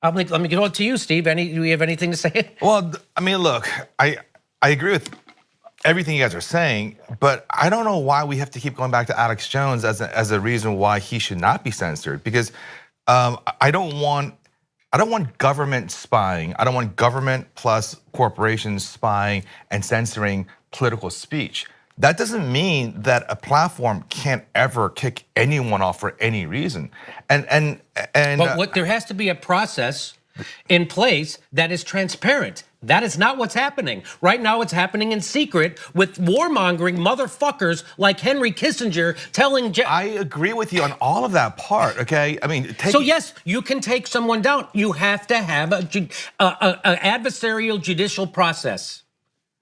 Let me go to you, Steve. Do you have anything to say? Well, I mean, look, I agree with everything you guys are saying, but I don't know why we have to keep going back to Alex Jones as a reason why he should not be censored. Because I don't want government spying. I don't want government plus corporations spying and censoring political speech. That doesn't mean that a platform can't ever kick anyone off for any reason. But there has to be a process in place that is transparent. That is not what's happening. Right now it's happening in secret with warmongering motherfuckers like Henry Kissinger telling I agree with you on all of that part, okay? I mean, so yes, you can take someone down. You have to have a adversarial judicial process.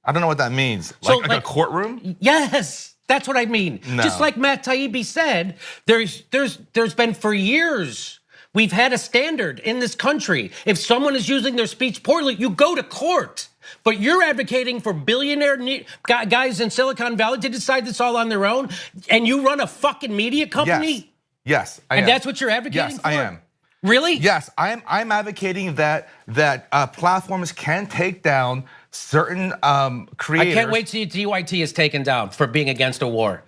I don't know what that means. Like a courtroom? Yes, that's what I mean. No. Just like Matt Taibbi said, there's been for years, we've had a standard in this country. If someone is using their speech poorly, you go to court. But you're advocating for billionaire guys in Silicon Valley to decide this all on their own, and you run a fucking media company? Yes, I am. And that's what you're advocating for? Yes, I am. Really? Yes, I'm advocating that platforms can take down certain creators. I can't wait till DYT is taken down for being against a war.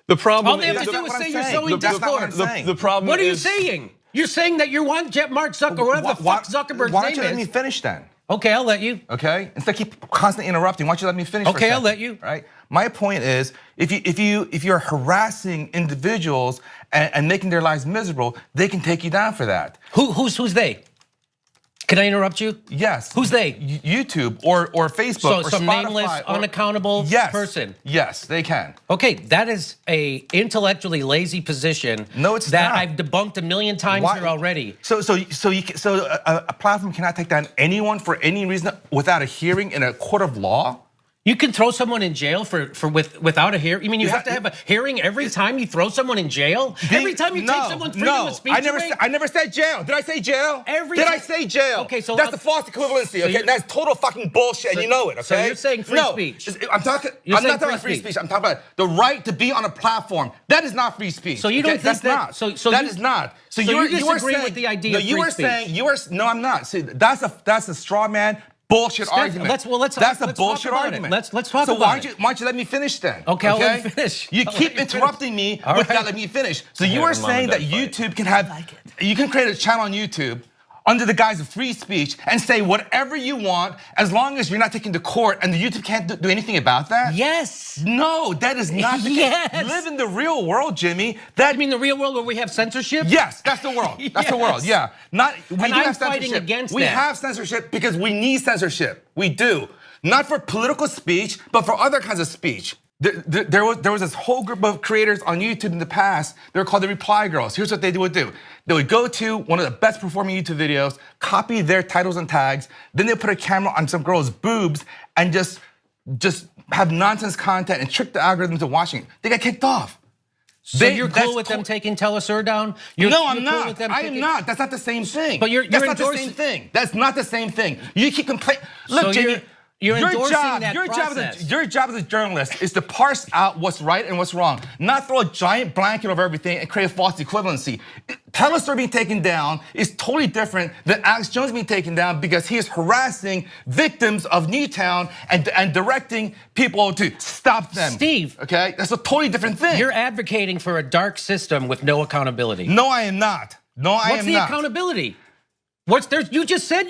The problem all they have to do is say you're sowing That's not what I'm discord. saying. The problem What are you is, saying? You're saying that you want Mark Zuckerberg, whatever the fuck Zuckerberg's Why don't you name let me is. finish then? Okay, I'll let you. Okay, instead of keep constantly interrupting, why don't you let me finish? Okay, for a I'll second, let you. Right. My point is, if you're harassing individuals and making their lives miserable, they can take you down for that. Who's they? Can I interrupt you? Yes. Who's they? YouTube or Facebook or some Spotify nameless, or, unaccountable person. Yes, they can. Okay, that is a intellectually lazy position. No, it's that not. I've debunked a million times here already. So a platform cannot take down anyone for any reason without a hearing in a court of law? You can throw someone in jail without a hearing. You mean you have to have a hearing every time you throw someone in jail? Every time you take someone's freedom of speech away? I never said jail. Did I say jail? Did I say jail? Okay, so that's the false equivalency. Okay, that's total fucking bullshit, and you know it. Okay. So you're saying free speech? I'm not talking about free speech. I'm talking about the right to be on a platform. That is not free speech. So you don't think that? That is not. So you disagree with the idea of free speech? No, I'm not. See, that's a straw man. Bullshit argument. That's a bullshit argument. Let's talk about it. So why don't you let me finish then? Okay, I'll let you finish. You keep interrupting me without letting me finish. So you are saying that YouTube can you can create a channel on YouTube under the guise of free speech and say whatever you want as long as you're not taken to court and the YouTube can't do anything about that? Yes. No, that is not the case. Live in the real world, Jimmy. You mean the real world where we have censorship? Yes, that's the world. That's the world, yeah. I'm fighting against that. We have censorship because we need censorship. We do. Not for political speech, but for other kinds of speech. There was this whole group of creators on YouTube in the past. They were called the Reply Girls. Here's what they would do. They would go to one of the best performing YouTube videos, copy their titles and tags, then they put a camera on some girl's boobs and just have nonsense content and trick the algorithm into watching it. They got kicked off. So you're cool with them taking Telesur down? No, I'm not. I am not. That's not the same thing. But that's not the same thing. That's not the same thing. You keep complaining. Look, Jimmy. You're endorsing that process. Your job as a journalist is to parse out what's right and what's wrong, not throw a giant blanket over everything and create a false equivalency. Telesur being taken down is totally different than Alex Jones being taken down because he is harassing victims of Newtown and directing people to stop them. Steve. Okay, that's a totally different thing. You're advocating for a dark system with no accountability. No, I am not. No, I am not. What's the accountability? You just said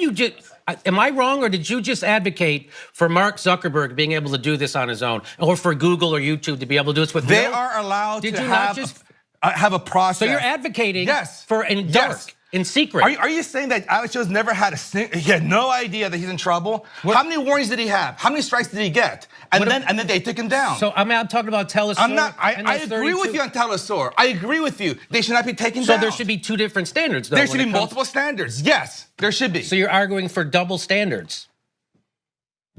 am I wrong, or did you just advocate for Mark Zuckerberg being able to do this on his own, or for Google or YouTube to be able to do this with? They are allowed to have a process. So you're advocating for in dark, in secret. Are you saying that Alex Jones never he had no idea that he's in trouble? How many warnings did he have? How many strikes did he get? And then they took him down. So I'm talking about Telesur. I'm not. I agree with you on Telesur. I agree with you. They should not be taken down. So there should be two different standards, though. There should be multiple standards. Yes, there should be. So you're arguing for double standards.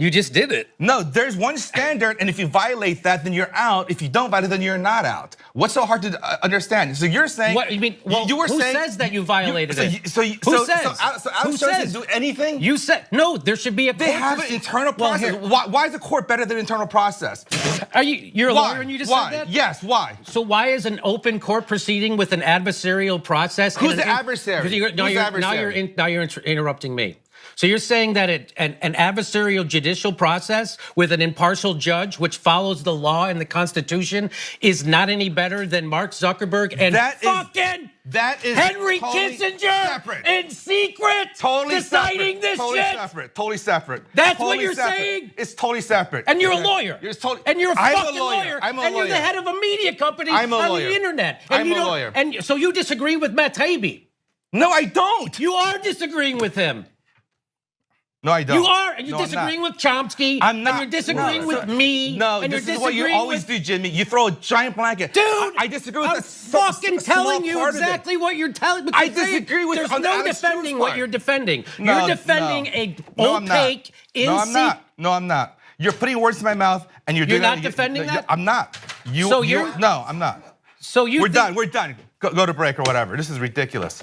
You just did it. No, there's one standard, and if you violate that, then you're out. If you don't violate it, then you're not out. What's so hard to understand? So you're saying what you mean? Well, you were who saying, says that you violated it? So who says? So Alex Jones didn't do anything. You said no. There should be a. They have an internal process. Why is the court better than internal process? You're a lawyer and you just said that? Yes. Why? So why is an open court proceeding with an adversarial process? Who's the adversary? Now you're interrupting me. So you're saying that an adversarial judicial process with an impartial judge, which follows the law and the Constitution, is not any better than Mark Zuckerberg and that is Henry totally Kissinger separate. in secret deciding this shit? Totally separate. That's what you're saying? It's totally separate. And you're a lawyer. And you're a fucking lawyer. And you're the head of a media company on the internet. I'm a lawyer. And so you disagree with Matt Taibbi? No, I don't. You are disagreeing with him. No, I don't. You are, and you're disagreeing with Chomsky. I'm not. And you're disagreeing with me. No, and this you're is what you always do, Jimmy. You throw a giant blanket. Dude, I disagree with I'm fucking telling you exactly what you're telling. I disagree with. There's no defending what you're defending. You're defending a opaque, No, I'm not. You're putting words in my mouth, and you're doing. You're not defending that. I'm not. No, I'm not. So We're done. Go to break or whatever. This is ridiculous.